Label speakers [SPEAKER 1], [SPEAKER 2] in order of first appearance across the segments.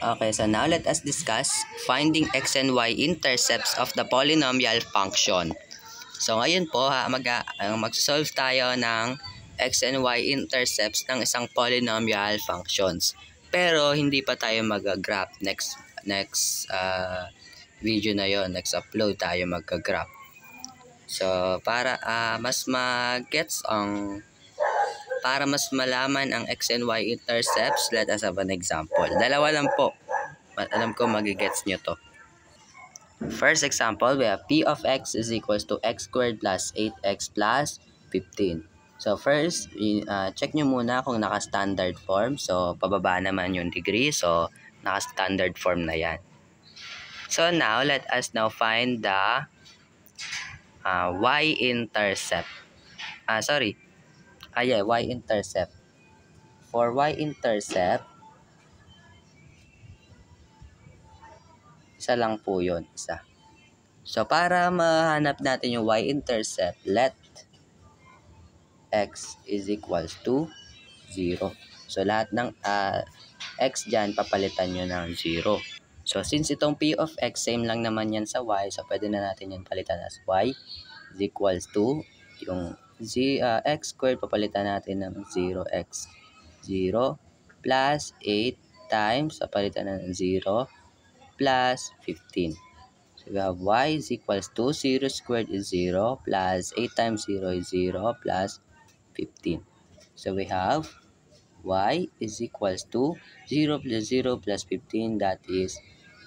[SPEAKER 1] Okay, so now let us discuss finding x and y intercepts of the polynomial function. So ngayon po, mag-solve tayo ng x and y intercepts ng isang polynomial functions. Pero hindi pa tayo mag-graph next video na yon, next upload tayo mag-graph. So para mas malaman ang x and y intercepts, let us have an example. Dalawa lang po. Alam ko magigets nyo to. First example, we have p of x is equals to x squared plus 8x plus 15. So first, check nyo muna kung naka-standard form. So pababa naman yung degree. So naka-standard form na yan. So now, let us now find the y-intercept. Y-intercept. For y-intercept, isa lang po yun, isa. So, para mahanap natin yung y-intercept, let x is equals to 0. So, lahat ng x dyan, papalitan nyo ng 0. So, since itong p of x, same lang naman yan sa y, so pwede na natin yan palitan as y is equals to yung x squared, papalitan natin ng 0x 0 plus 8 times, papalitan na ng 0 plus 15. So we have y is equals to 0 squared is 0 plus 8 times 0 is 0 plus 15. So we have y is equals to 0 plus 0 plus 15, that is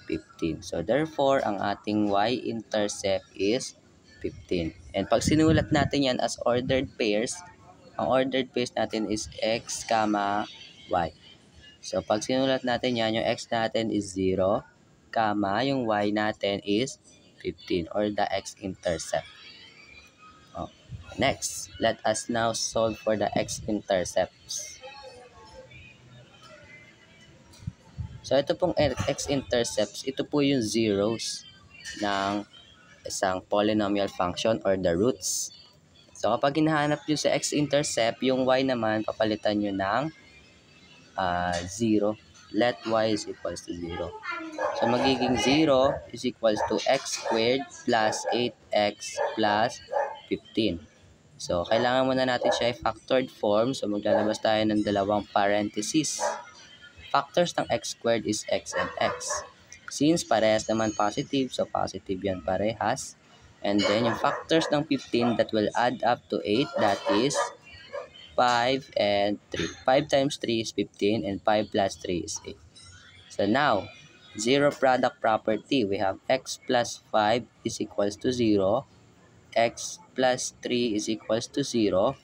[SPEAKER 1] 15. So therefore, ang ating y-intercept is 15. And pag sinulat natin yan as ordered pairs, ang ordered pairs natin is x, y. So pag sinulat natin yan, yung x natin is 0, yung y natin is 15, or the x-intercept. Next, let us now solve for the x-intercepts. So ito pong x-intercepts, ito po yung zeros ng isang polynomial function or the roots. So kapag hinahanap nyo sa x-intercept, yung y naman, papalitan nyo ng 0. Let y is equals to 0. So magiging 0 is equals to x squared plus 8x plus 15. So kailangan muna natin siya i-factored form. So maglalabas tayo ng dalawang parentheses. Factors ng x squared is x and x. Since parehas naman positive, so positive yan parehas. And then yung factors ng 15 that will add up to 8, that is 5 and 3. 5 times 3 is 15 and 5 plus 3 is 8. So now, zero product property. We have x plus 5 is equals to 0. X plus 3 is equals to 0.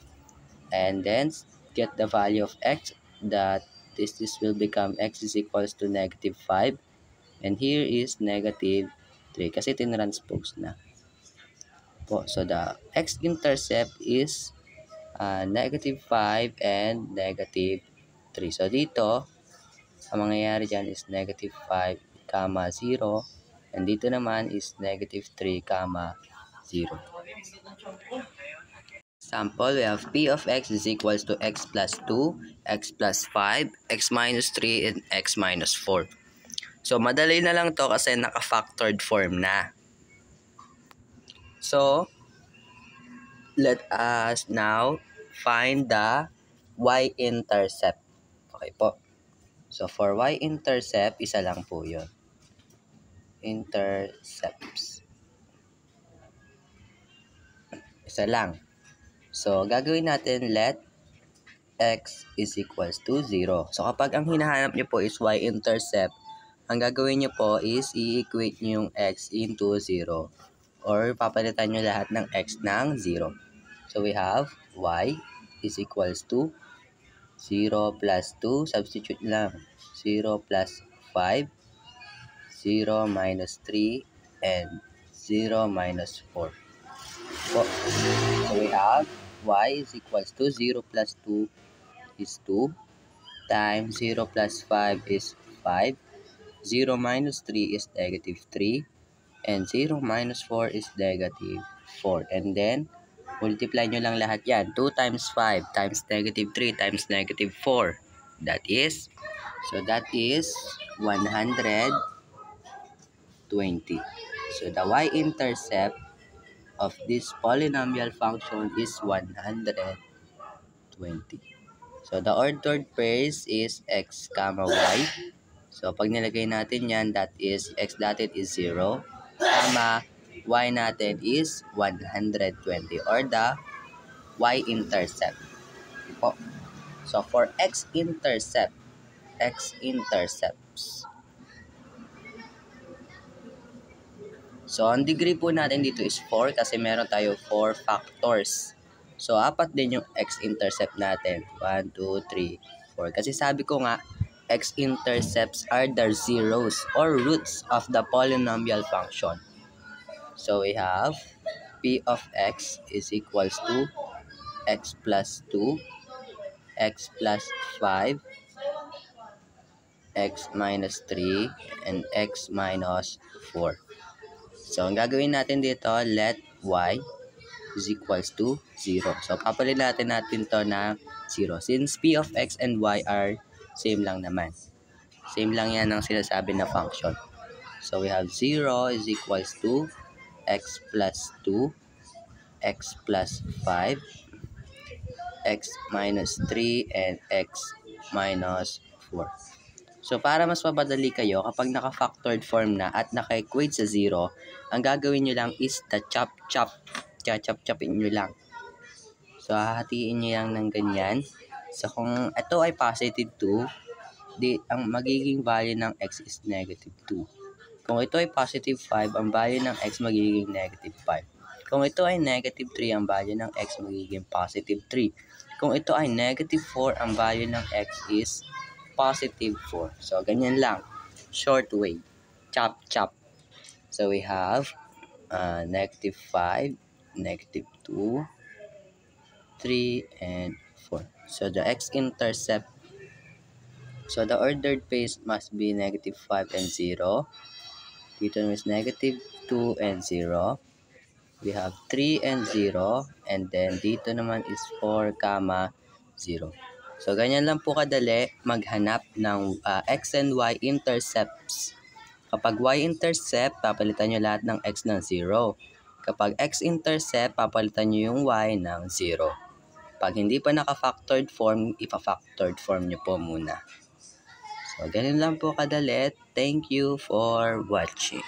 [SPEAKER 1] And then, get the value of x, that this will become x is equals to negative 5. And here is negative 3 kasi tinranspose na po. So the x-intercept is negative 5 and negative 3. So dito, ang mangyayari dyan is negative 5, 0. And dito naman is negative 3, 0. Example, we have p of x is equals to x plus 2, x plus 5, x minus 3, and x minus 4. So, madali na lang to kasi naka-factored form na. So, let us now find the y-intercept. Okay po. So, for y-intercept, isa lang po yun. Intercepts. Isa lang. So, gagawin natin let x is equals to 0. So, kapag ang hinahanap nyo po is y-intercept, ang gagawin nyo po is i-equate nyo yung x into 0. Or papalitan nyo lahat ng x ng 0. So, we have y is equals to 0 plus 2. Substitute lang. 0 plus 5. 0 minus 3. And 0 minus 4. So, we have y is equals to 0 plus 2 is 2 times 0 plus 5 is 5, 0 minus 3 is negative 3, and 0 minus 4 is negative 4. And then, multiply nyo lang lahat yan. 2 times 5 times negative 3 times negative 4. That is So that is 120. So the y-intercept of this polynomial function is 120. So the ordered pairs is x comma y. So pag nilagay natin yan, that is x natin is 0, comma y natin is 120 or the y-intercept. So for x-intercepts. So ang degree po natin dito is 4 kasi meron tayo 4 factors. So apat din yung x-intercept natin. 1, 2, 3, 4. Kasi sabi ko nga, x-intercepts are the zeros or roots of the polynomial function. So we have p of x is equals to x plus 2, x plus 5, x minus 3, and x minus 4. So, ang gagawin natin dito, let y is equals to 0. So, papalitan natin to na 0. Since p of x and y are same lang naman. Same lang yan ang sinasabi na function. So, we have 0 is equals to x plus 2, x plus 5, x minus 3, and x minus 4. So, para mas mapadali kayo, kapag naka-factored form na at naka-equate sa 0, ang gagawin nyo lang is the chop-chop. Chop-chopin nyo lang. So, hahatiin nyo lang ng ganyan. So, kung ito ay positive 2, ang magiging value ng x is negative 2. Kung ito ay positive 5, ang value ng x magiging negative 5. Kung ito ay negative 3, ang value ng x magiging positive 3. Kung ito ay negative 4, ang value ng x is positive 4. So, ganyan lang. Short way. Chop-chop. So, we have negative 5, negative 2, 3, and 4. So, the x-intercept. So, the ordered phase must be negative 5 and 0. Dito is negative 2 and 0. We have 3 and 0. And then, dito naman is 4, 0. So, ganyan lang po kadali maghanap ng x and y intercepts. Kapag y-intercept, papalitan nyo lahat ng x ng 0. Kapag x-intercept, papalitan nyo yung y ng 0. Pag hindi pa naka-factored form, ipa-factored form nyo po muna. So, ganyan lang po kadali. Thank you for watching.